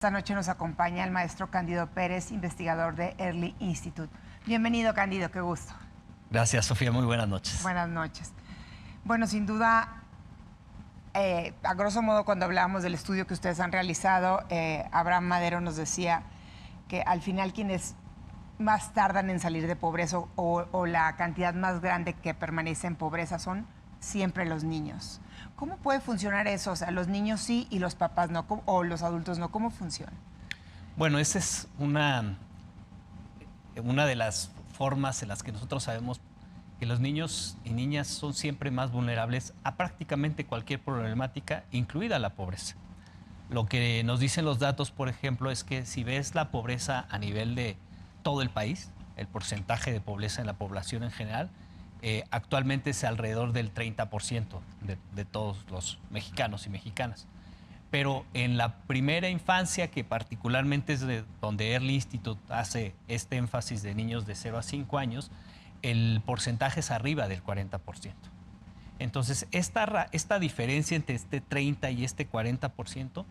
Esta noche nos acompaña el maestro Cándido Pérez, investigador de Early Institute. Bienvenido, Cándido, qué gusto. Gracias, Sofía. Muy buenas noches. Buenas noches. Bueno, sin duda, a grosso modo, cuando hablábamos del estudio que ustedes han realizado, Abraham Madero nos decía que al final quienes más tardan en salir de pobreza o la cantidad más grande que permanece en pobreza son siempre los niños. ¿Cómo puede funcionar eso? O sea, los niños sí y los papás no, o los adultos no. ¿Cómo funciona? Bueno, esa es una de las formas en las que nosotros sabemos que los niños y niñas son siempre más vulnerables a prácticamente cualquier problemática, incluida la pobreza. Lo que nos dicen los datos, por ejemplo, es que si ves la pobreza a nivel de todo el país, el porcentaje de pobreza en la población en general, actualmente es alrededor del 30% de todos los mexicanos y mexicanas. Pero en la primera infancia, que particularmente es de donde Early Institute hace este énfasis de niños de 0 a 5 años, el porcentaje es arriba del 40%. Entonces, esta diferencia entre este 30 y este 40%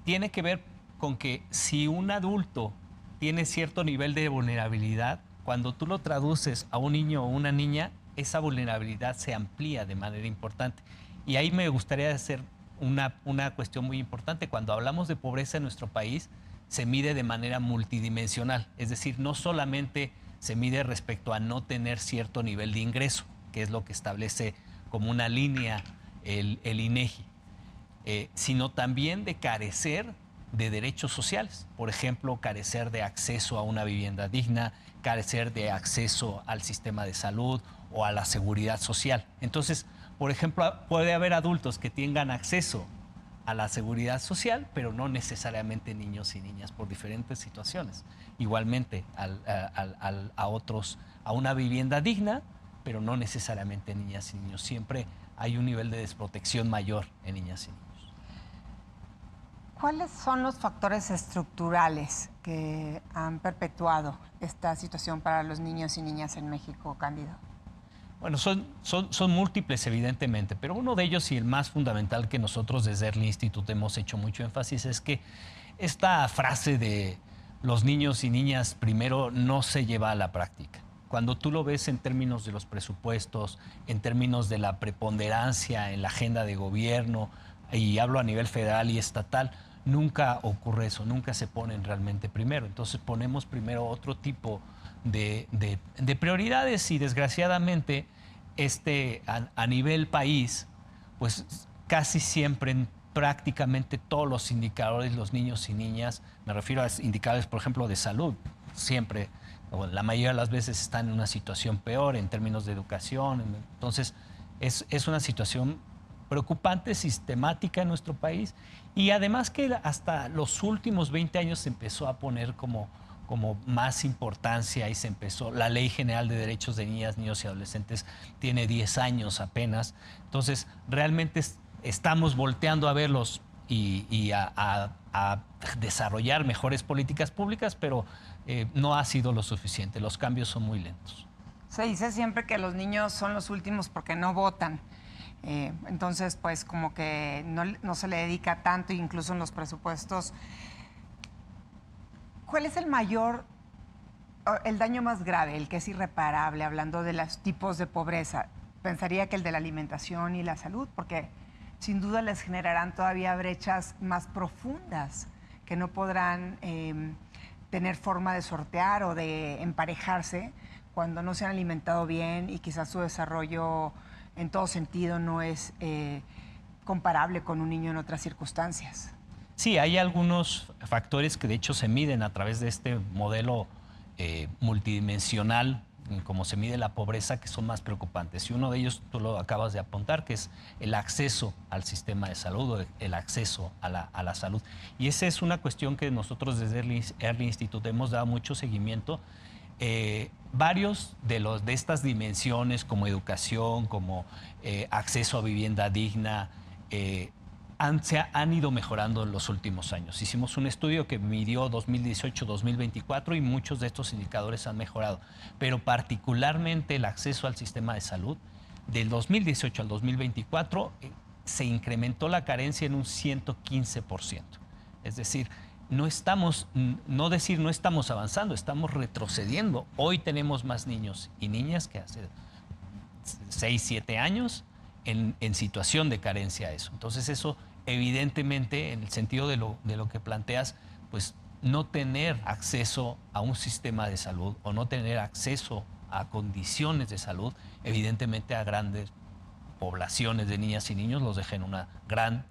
tiene que ver con que si un adulto tiene cierto nivel de vulnerabilidad, cuando tú lo traduces a un niño o una niña, esa vulnerabilidad se amplía de manera importante. Y ahí me gustaría hacer una cuestión muy importante. Cuando hablamos de pobreza en nuestro país, se mide de manera multidimensional. Es decir, no solamente se mide respecto a no tener cierto nivel de ingreso, que es lo que establece como una línea el INEGI, sino también de carecer de derechos sociales. Por ejemplo, carecer de acceso a una vivienda digna, carecer de acceso al sistema de salud o a la seguridad social. Entonces, por ejemplo, puede haber adultos que tengan acceso a la seguridad social, pero no necesariamente niños y niñas por diferentes situaciones. Igualmente a otros, a una vivienda digna, pero no necesariamente niñas y niños. Siempre hay un nivel de desprotección mayor en niñas y niños. ¿Cuáles son los factores estructurales que han perpetuado esta situación para los niños y niñas en México, Cándido? Bueno, son múltiples, evidentemente, pero uno de ellos y el más fundamental que nosotros desde Early Institute hemos hecho mucho énfasis es que esta frase de los niños y niñas primero no se lleva a la práctica. Cuando tú lo ves en términos de los presupuestos, en términos de la preponderancia en la agenda de gobierno, y hablo a nivel federal y estatal, nunca ocurre eso, nunca se ponen realmente primero. Entonces ponemos primero otro tipo de prioridades y desgraciadamente a nivel país, pues casi siempre en prácticamente todos los indicadores, los niños y niñas, me refiero a indicadores, por ejemplo, de salud, siempre, o la mayoría de las veces están en una situación peor en términos de educación. Entonces es una situación preocupante, sistemática en nuestro país, y además que hasta los últimos 20 años se empezó a poner como más importancia y se empezó, la Ley General de Derechos de Niñas, Niños y Adolescentes tiene 10 años apenas. Entonces realmente estamos volteando a verlos y a desarrollar mejores políticas públicas, pero no ha sido lo suficiente, los cambios son muy lentos. Se dice siempre que los niños son los últimos porque no votan. Entonces, pues como que no se le dedica tanto, incluso en los presupuestos. ¿Cuál es el daño más grave, el que es irreparable, hablando de los tipos de pobreza? Pensaría que el de la alimentación y la salud, porque sin duda les generarán todavía brechas más profundas que no podrán tener forma de sortear o de emparejarse cuando no se han alimentado bien y quizás su desarrollo en todo sentido no es comparable con un niño en otras circunstancias. Sí, hay algunos factores que de hecho se miden a través de este modelo multidimensional, como se mide la pobreza, que son más preocupantes. Y uno de ellos, tú lo acabas de apuntar, que es el acceso al sistema de salud o el acceso a la salud. Y esa es una cuestión que nosotros desde Early Institute hemos dado mucho seguimiento. Varios de estas dimensiones, como educación, como acceso a vivienda digna, se han ido mejorando en los últimos años. Hicimos un estudio que midió 2018-2024 y muchos de estos indicadores han mejorado, pero particularmente el acceso al sistema de salud, del 2018 al 2024 se incrementó la carencia en un 115%. Es decir, no decir no estamos avanzando, estamos retrocediendo. Hoy tenemos más niños y niñas que hace 6, 7 años en situación de carencia a eso. Entonces eso evidentemente, en el sentido de lo que planteas, pues no tener acceso a un sistema de salud o no tener acceso a condiciones de salud, evidentemente a grandes poblaciones de niñas y niños los deja en una gran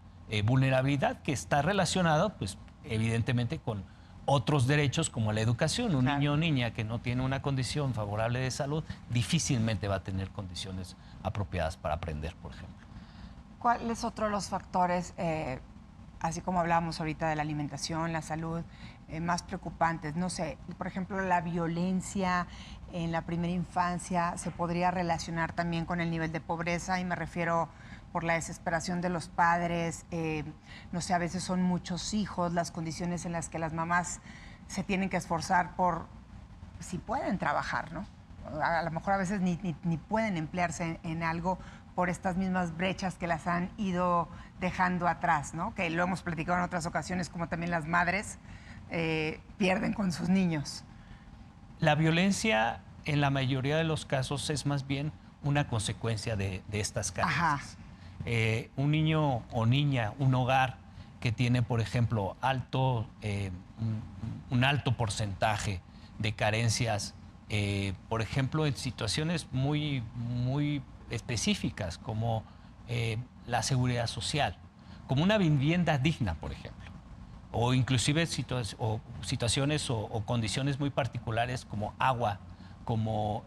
vulnerabilidad que está relacionada, pues evidentemente con otros derechos como la educación. Un niño o niña que no tiene una condición favorable de salud difícilmente va a tener condiciones apropiadas para aprender, por ejemplo. ¿Cuál es otro de los factores, así como hablábamos ahorita de la alimentación, la salud, más preocupantes? No sé, por ejemplo, la violencia en la primera infancia se podría relacionar también con el nivel de pobreza, y me refiero por la desesperación de los padres, no sé, a veces son muchos hijos, las condiciones en las que las mamás se tienen que esforzar por, si pueden trabajar, ¿no? A lo mejor a veces ni pueden emplearse en algo por estas mismas brechas que las han ido dejando atrás, ¿no? Que lo hemos platicado en otras ocasiones, como también las madres pierden con sus niños. La violencia, en la mayoría de los casos, es más bien una consecuencia de estas carencias. Un niño o niña, un hogar que tiene, por ejemplo, un alto porcentaje de carencias, por ejemplo, en situaciones muy específicas, como la seguridad social, como una vivienda digna, por ejemplo, o inclusive situaciones o condiciones muy particulares como agua, como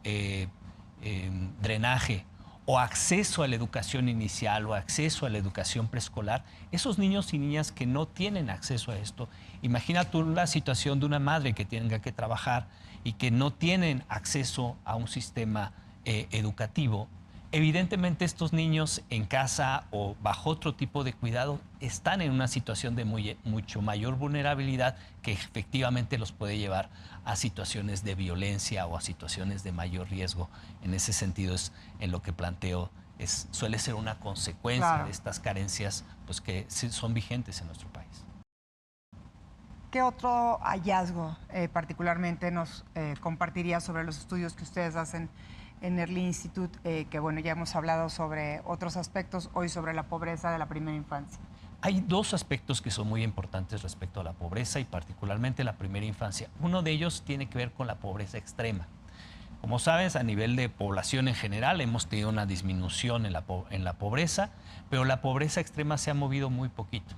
drenaje, o acceso a la educación inicial o acceso a la educación preescolar. Esos niños y niñas que no tienen acceso a esto, imagina tú la situación de una madre que tenga que trabajar y que no tienen acceso a un sistema educativo. Evidentemente estos niños en casa o bajo otro tipo de cuidado están en una situación de mucho mayor vulnerabilidad, que efectivamente los puede llevar a situaciones de violencia o a situaciones de mayor riesgo. En ese sentido es en lo que planteo, suele ser una consecuencia de estas carencias, pues, que son vigentes en nuestro país. ¿Qué otro hallazgo particularmente nos compartiría sobre los estudios que ustedes hacen en Early Institute, que bueno, ya hemos hablado sobre otros aspectos, hoy sobre la pobreza de la primera infancia? Hay dos aspectos que son muy importantes respecto a la pobreza y particularmente la primera infancia. Uno de ellos tiene que ver con la pobreza extrema. Como sabes, a nivel de población en general hemos tenido una disminución en la pobreza, pero la pobreza extrema se ha movido muy poquito.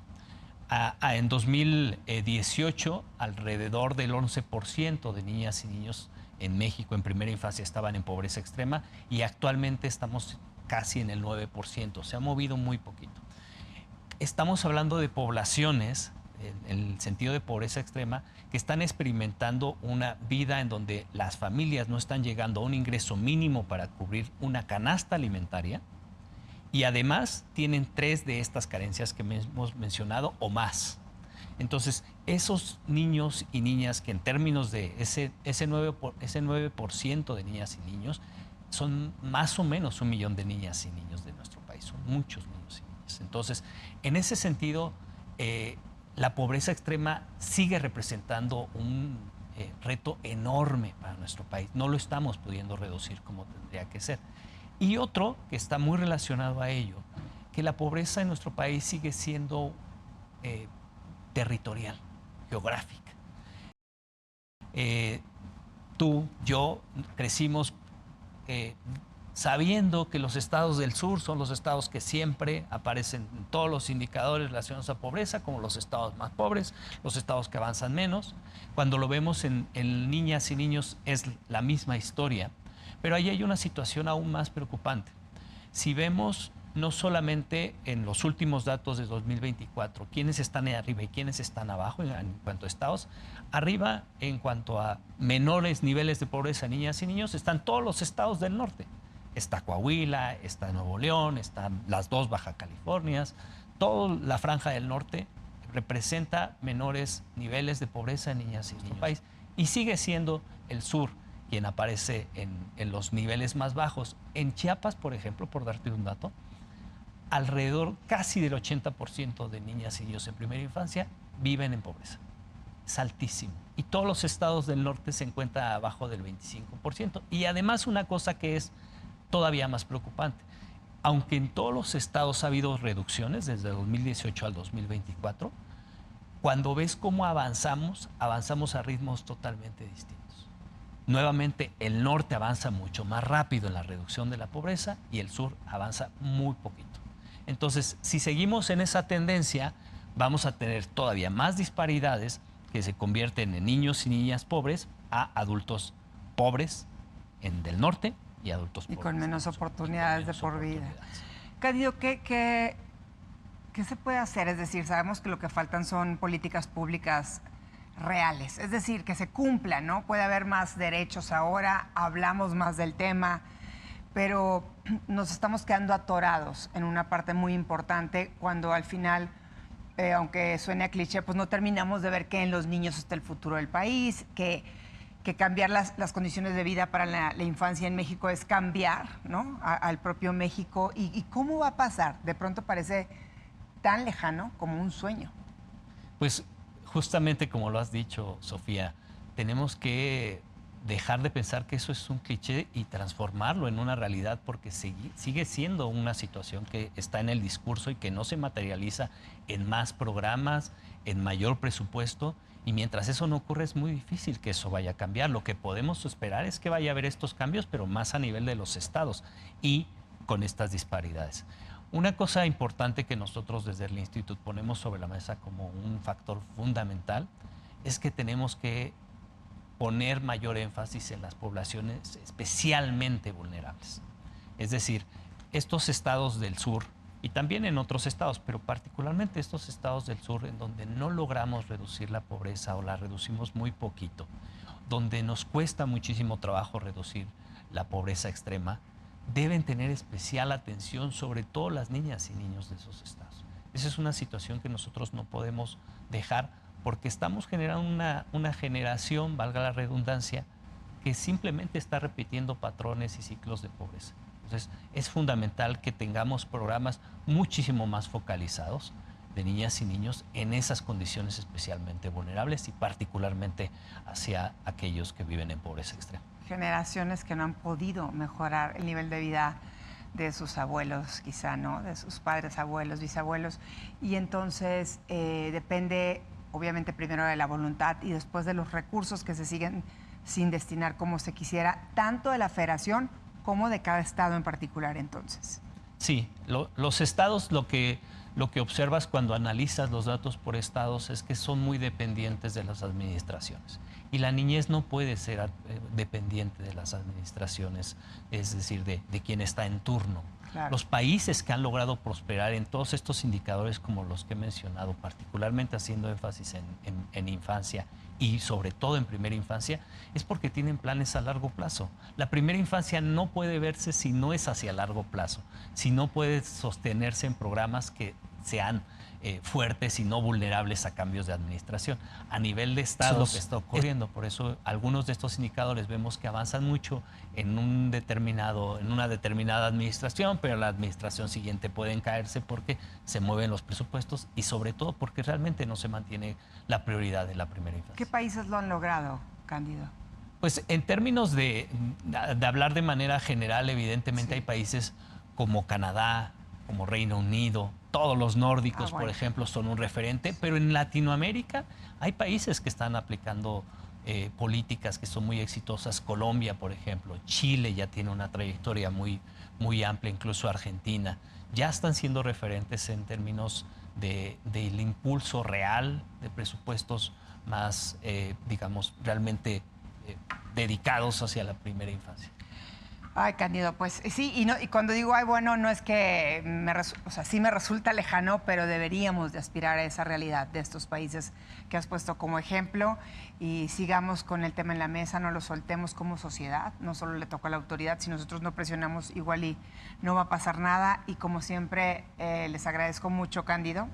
En 2018, alrededor del 11% de niñas y niños en México en primera infancia estaban en pobreza extrema, y actualmente estamos casi en el 9%, se ha movido muy poquito. Estamos hablando de poblaciones, en el sentido de pobreza extrema, que están experimentando una vida en donde las familias no están llegando a un ingreso mínimo para cubrir una canasta alimentaria, y además tienen 3 de estas carencias que hemos mencionado o más. Entonces, esos niños y niñas que en términos de ese 9% de niñas y niños, son más o menos 1 millón de niñas y niños de nuestro país, son muchos niños y niñas. Entonces, en ese sentido, la pobreza extrema sigue representando un reto enorme para nuestro país. No lo estamos pudiendo reducir como tendría que ser. Y otro que está muy relacionado a ello, que la pobreza en nuestro país sigue siendo territorial, geográfica. Tú, yo, crecimos sabiendo que los estados del sur son los estados que siempre aparecen en todos los indicadores relacionados a pobreza como los estados más pobres, los estados que avanzan menos. Cuando lo vemos en niñas y niños es la misma historia, pero ahí hay una situación aún más preocupante. Si vemos no solamente en los últimos datos de 2024, quiénes están arriba y quiénes están abajo en cuanto a estados. Arriba, en cuanto a menores niveles de pobreza, niñas y niños, están todos los estados del norte. Está Coahuila, está Nuevo León, están las 2 Baja Californias. Toda la franja del norte representa menores niveles de pobreza en niñas y niños. País. Y sigue siendo el sur quien aparece en los niveles más bajos. En Chiapas, por ejemplo, por darte un dato, alrededor casi del 80% de niñas y niños en primera infancia viven en pobreza. es altísimo. Y todos los estados del norte se encuentran abajo del 25%. Y además una cosa que es todavía más preocupante. Aunque en todos los estados ha habido reducciones desde 2018 al 2024, cuando ves cómo avanzamos a ritmos totalmente distintos. Nuevamente, el norte avanza mucho más rápido en la reducción de la pobreza y el sur avanza muy poquito. Entonces, si seguimos en esa tendencia, vamos a tener todavía más disparidades que se convierten en niños y niñas pobres a adultos pobres del norte y adultos pobres. Y con menos oportunidades de por vida. Cándido, ¿qué se puede hacer? Es decir, sabemos que lo que faltan son políticas públicas reales, es decir, que se cumplan, ¿no? Puede haber más derechos ahora, hablamos más del tema, pero nos estamos quedando atorados en una parte muy importante cuando al final, aunque suene a cliché, pues no terminamos de ver que en los niños está el futuro del país, que cambiar las condiciones de vida para la infancia en México es cambiar, ¿no? Al propio México. ¿Y cómo va a pasar? De pronto parece tan lejano como un sueño. Pues justamente como lo has dicho, Sofía, tenemos que dejar de pensar que eso es un cliché y transformarlo en una realidad, porque sigue siendo una situación que está en el discurso y que no se materializa en más programas, en mayor presupuesto, y mientras eso no ocurre es muy difícil que eso vaya a cambiar. Lo que podemos esperar es que vaya a haber estos cambios, pero más a nivel de los estados y con estas disparidades. Una cosa importante que nosotros desde el Instituto ponemos sobre la mesa como un factor fundamental es que tenemos que poner mayor énfasis en las poblaciones especialmente vulnerables. Es decir, estos estados del sur, y también en otros estados, pero particularmente estos estados del sur en donde no logramos reducir la pobreza o la reducimos muy poquito, donde nos cuesta muchísimo trabajo reducir la pobreza extrema, deben tener especial atención, sobre todo las niñas y niños de esos estados. Esa es una situación que nosotros no podemos dejar, porque estamos generando una generación, valga la redundancia, que simplemente está repitiendo patrones y ciclos de pobreza. Entonces, es fundamental que tengamos programas muchísimo más focalizados de niñas y niños en esas condiciones especialmente vulnerables y particularmente hacia aquellos que viven en pobreza extrema. Generaciones que no han podido mejorar el nivel de vida de sus abuelos, quizá, ¿no? De sus padres, abuelos, bisabuelos. Y entonces depende, obviamente, primero de la voluntad y después de los recursos que se siguen sin destinar como se quisiera, tanto de la federación como de cada estado en particular, entonces. Sí, los estados, lo que observas cuando analizas los datos por estados es que son muy dependientes de las administraciones. Y la niñez no puede ser dependiente de las administraciones, es decir, de quien está en turno. Claro. Los países que han logrado prosperar en todos estos indicadores como los que he mencionado, particularmente haciendo énfasis en infancia y sobre todo en primera infancia, es porque tienen planes a largo plazo. La primera infancia no puede verse si no es hacia largo plazo, si no puede sostenerse en programas que sean fuertes y no vulnerables a cambios de administración. A nivel de Estado que está ocurriendo, por eso algunos de estos indicadores vemos que avanzan mucho en una determinada administración, pero la administración siguiente pueden caerse porque se mueven los presupuestos y sobre todo porque realmente no se mantiene la prioridad de la primera infancia. ¿Qué países lo han logrado, Cándido? Pues en términos de hablar de manera general, evidentemente sí. Hay países como Canadá, como Reino Unido, todos los nórdicos, por ejemplo, son un referente, pero en Latinoamérica hay países que están aplicando políticas que son muy exitosas. Colombia, por ejemplo, Chile ya tiene una trayectoria muy, muy amplia, incluso Argentina. Ya están siendo referentes en términos del impulso real de presupuestos más, digamos, realmente dedicados hacia la primera infancia. Ay, Cándido, pues sí, y cuando digo, ay, bueno, no es que sí me resulta lejano, pero deberíamos de aspirar a esa realidad de estos países que has puesto como ejemplo y sigamos con el tema en la mesa, no lo soltemos como sociedad, no solo le toca a la autoridad, si nosotros no presionamos igual y no va a pasar nada y como siempre les agradezco mucho, Cándido,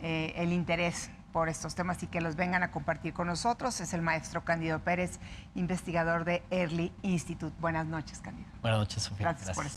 el interés por estos temas y que los vengan a compartir con nosotros. Es el maestro Cándido Pérez, investigador de Early Institute. Buenas noches, Cándido. Buenas noches, Sofía. Gracias. Por estar.